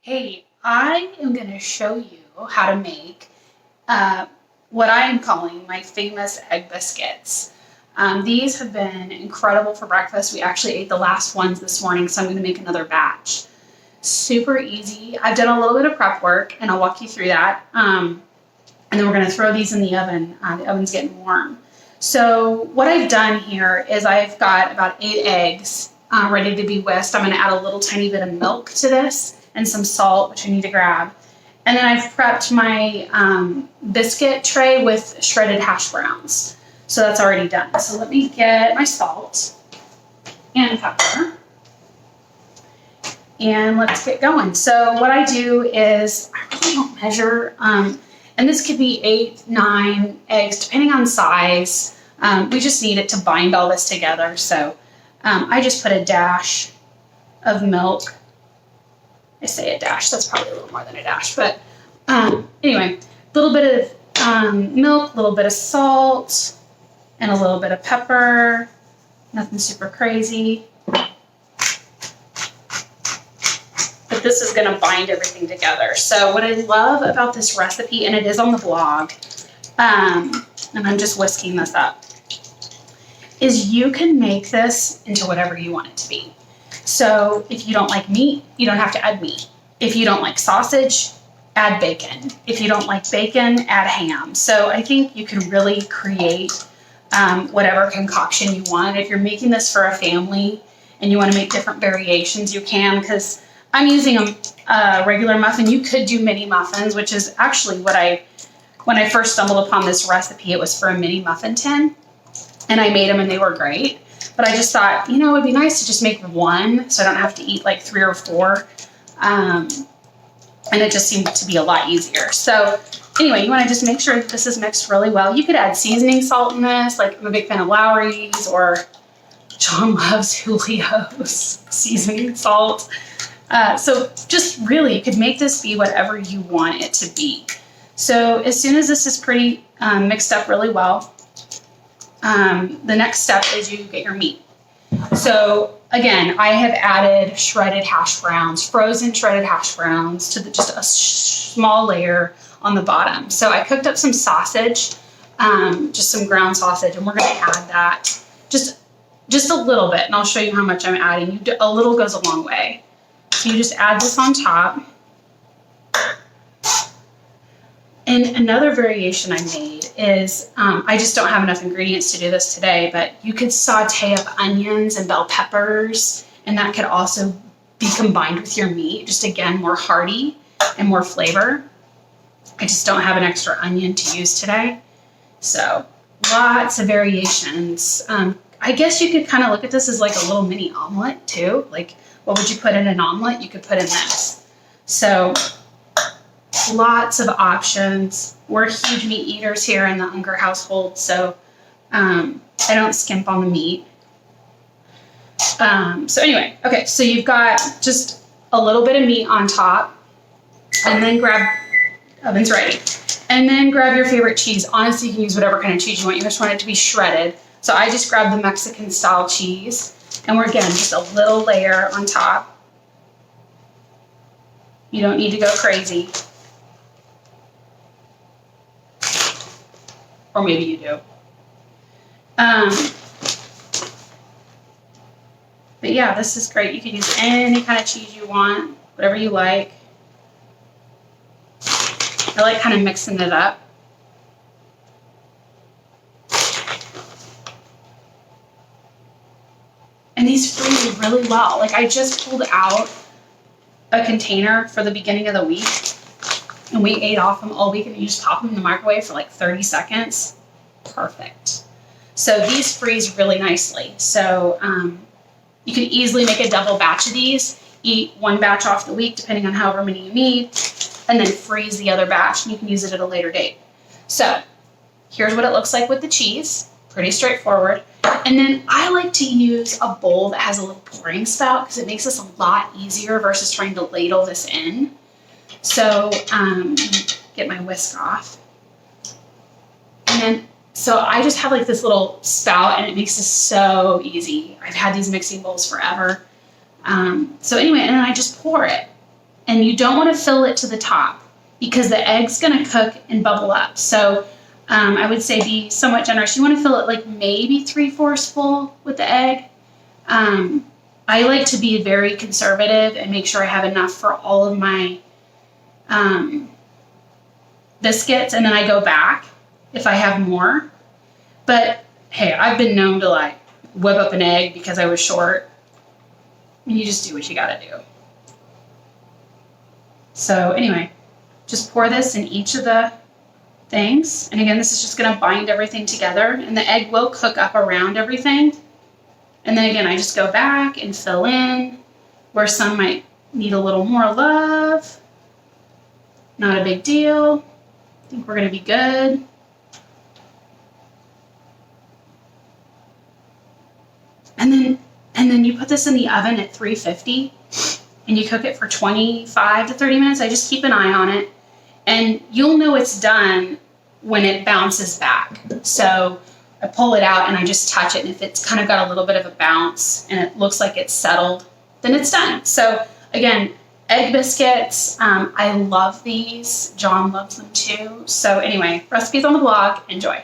Hey, I am going to show you how to make what I am calling my famous egg biscuits. These have been incredible for breakfast. We actually ate the last ones this morning, so I'm going to make another batch. Super easy. I've done a little bit of prep work, and I'll walk you through that. And then we're going to throw these in the oven. The oven's getting warm. So what I've done here is I've got about 8 eggs ready to be whisked. I'm going to add a little tiny bit of milk to this and some salt, which I need to grab. And then I've prepped my biscuit tray with shredded hash browns. So that's already done. So let me get my salt and pepper. And let's get going. So what I do is, I really don't measure, and this could be 8, 9 eggs, depending on size. We just need it to bind all this together. So I just put a dash of milk. I say a dash, that's probably a little more than a dash. But anyway, a little bit of milk, a little bit of salt, and a little bit of pepper. Nothing super crazy. But this is going to bind everything together. So what I love about this recipe, and it is on the blog, and I'm just whisking this up, is you can make this into whatever you want it to be. So if you don't like meat, you don't have to add meat. If you don't like sausage, add bacon. If you don't like bacon, add ham. So I think you can really create whatever concoction you want. If you're making this for a family and you want to make different variations, you can, because I'm using a regular muffin. You could do mini muffins, which is actually what when I first stumbled upon this recipe, it was for a mini muffin tin, and I made them and they were great. But I just thought, it would be nice to just make one so I don't have to eat like 3 or 4. And it just seemed to be a lot easier. So anyway, you want to just make sure that this is mixed really well. You could add seasoning salt in this. Like, I'm a big fan of Lowry's, or John loves Julio's seasoning salt. So just really, you could make this be whatever you want it to be. So as soon as this is pretty mixed up really well, the next step is you get your meat. So again, I have added shredded hash browns, frozen shredded hash browns, to just a small layer on the bottom. So I cooked up some sausage, just some ground sausage, and we're going to add that just a little bit, and I'll show you how much I'm adding. A little goes a long way. So you just add this on top. And another variation I made is, I just don't have enough ingredients to do this today, but you could saute up onions and bell peppers, and that could also be combined with your meat. Just again, more hearty and more flavor. I just don't have an extra onion to use today. So lots of variations. I guess you could kind of look at this as like a little mini omelet too. Like, what would you put in an omelet? You could put in this. So lots of options. We're huge meat eaters here in the Unger household, so I don't skimp on the meat. So anyway, okay, so you've got just a little bit of meat on top, and then oven's ready. And then grab your favorite cheese. Honestly, you can use whatever kind of cheese you want. You just want it to be shredded. So I just grabbed the Mexican style cheese, and we're again just a little layer on top. You don't need to go crazy. Or maybe you do. But yeah, this is great. You can use any kind of cheese you want, whatever you like. I like kind of mixing it up. And these freeze really well. Like, I just pulled out a container for the beginning of the week, and we ate off them all week, and you just pop them in the microwave for like 30 seconds. Perfect. So these freeze really nicely. So you can easily make a double batch of these, eat one batch off the week, depending on however many you need, and then freeze the other batch, and you can use it at a later date. So here's what it looks like with the cheese. Pretty straightforward. And then I like to use a bowl that has a little pouring spout, because it makes this a lot easier versus trying to ladle this in. So get my whisk off. And then, so I just have like this little spout, and it makes this so easy. I've had these mixing bowls forever. So anyway, and then I just pour it. And you don't want to fill it to the top because the egg's going to cook and bubble up. So I would say be somewhat generous. You want to fill it like maybe 3/4 full with the egg. I like to be very conservative and make sure I have enough for all of my biscuits, and then I go back if I have more. But hey, I've been known to like whip up an egg because I was short. And you just do what you gotta do. So anyway, just pour this in each of the things. And again, this is just gonna bind everything together, and the egg will cook up around everything. And then again, I just go back and fill in where some might need a little more love. Not a big deal. I think we're gonna be good. And then you put this in the oven at 350 and you cook it for 25 to 30 minutes. I just keep an eye on it, and you'll know it's done when it bounces back. So I pull it out and I just touch it, and if it's kind of got a little bit of a bounce and it looks like it's settled, then it's done. So again, egg biscuits, I love these. John loves them too. So anyway, recipes on the blog. Enjoy.